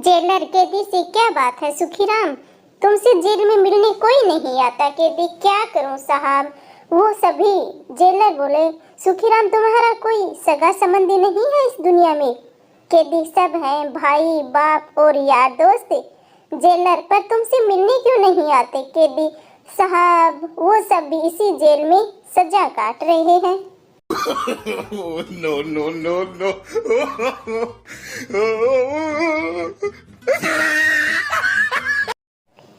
Jailer कैदी से क्या बात है सुखीराम, तुमसे जेल में मिलने कोई नहीं आता। कैदी क्या करूं साहब, वो सभी। जेलर बोले, सुखीराम तुम्हारा कोई सगा संबंधी नहीं है इस दुनिया में? कैदी, सब हैं, भाई बाप और यार दोस्त। जेलर, पर तुमसे मिलने क्यों नहीं आते? कैदी, साहब वो सब भी इसी जेल में सजा काट रहे हैं। Oh, no, no, no, no.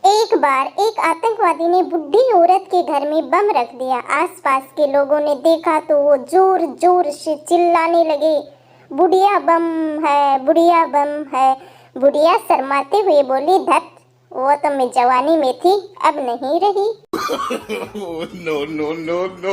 एक बार एक आतंकवादी ने बुढ़ी औरत के घर में बम रख दिया। आसपास के लोगों ने देखा तो वो जोर जोर से चिल्लाने लगे, बुढ़िया बम है, बुढ़िया बम है। बुढ़िया शर्माते हुए बोली, धत, वो तो मैं जवानी में थी, अब नहीं रही। Oh, no, no, no, no.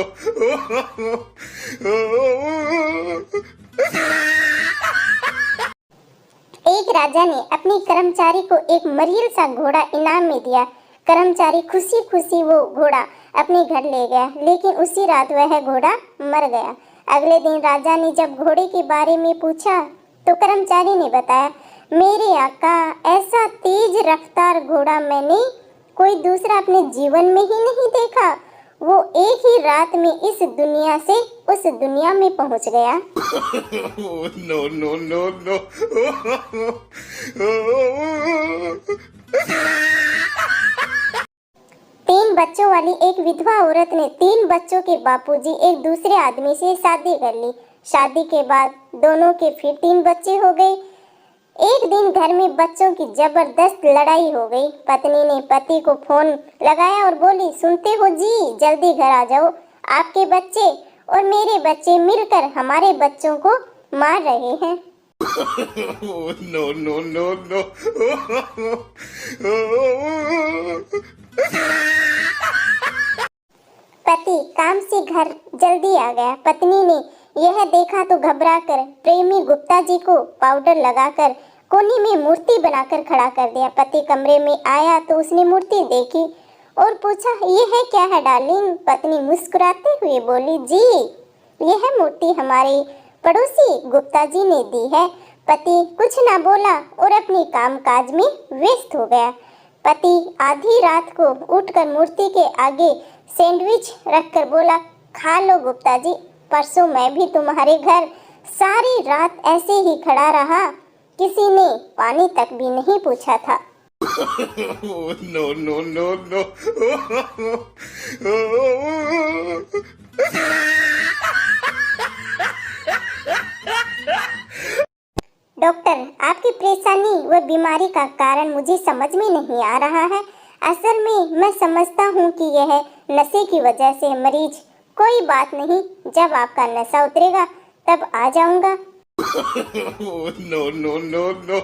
एक राजा ने अपने कर्मचारी को एक मरील सा घोड़ा इनाम में दिया। कर्मचारी खुशी खुशी वो घोड़ा अपने घर ले गया, लेकिन उसी रात वह घोड़ा मर गया। अगले दिन राजा ने जब घोड़े के बारे में पूछा तो कर्मचारी ने बताया, मेरे आका, ऐसा तेज रफ्तार घोड़ा मैंने कोई दूसरा अपने जीवन में ही नहीं देखा। वो एक ही रात में इस दुनिया से उस दुनिया में पहुंच गया। Oh, no, no, no, no. तीन बच्चों वाली एक विधवा औरत ने तीन बच्चों के बापूजी एक दूसरे आदमी से शादी कर ली। शादी के बाद दोनों के फिर तीन बच्चे हो गए। एक दिन घर में बच्चों की जबरदस्त लड़ाई हो गई। पत्नी ने पति को फोन लगाया और बोली, सुनते हो जी, जल्दी घर आ जाओ, आपके बच्चे और मेरे बच्चे मिलकर हमारे बच्चों को मार रहे हैं। Oh, no, no, no, no. पति काम से घर जल्दी आ गया। पत्नी ने यह देखा तो घबराकर प्रेमी गुप्ता जी को पाउडर लगाकर कोने में मूर्ति बनाकर खड़ा कर दिया। पति कमरे में आया तो उसने मूर्ति देखी और पूछा, यह क्या है डार्लिंग? पत्नी मुस्कुराते हुए बोली, जी यह मूर्ति हमारे पड़ोसी गुप्ता जी ने दी है। पति कुछ ना बोला और अपने कामकाज में व्यस्त हो गया। पति आधी रात को उठकर मूर्ति के आगे सैंडविच रखकर बोला, खा लो गुप्ता जी, परसों मैं भी तुम्हारे घर सारी रात ऐसे ही खड़ा रहा, किसी ने पानी तक भी नहीं पूछा था। Oh, no, no, no, no. Doctor, आपकी परेशानी व बीमारी का कारण मुझे समझ में नहीं आ रहा है। असल में मैं समझता हूँ कि यह नशे की वजह से मरीज। कोई बात नहीं, जब आपका नशा उतरेगा तब आ जाऊंगा। Oh, no, no, no, no.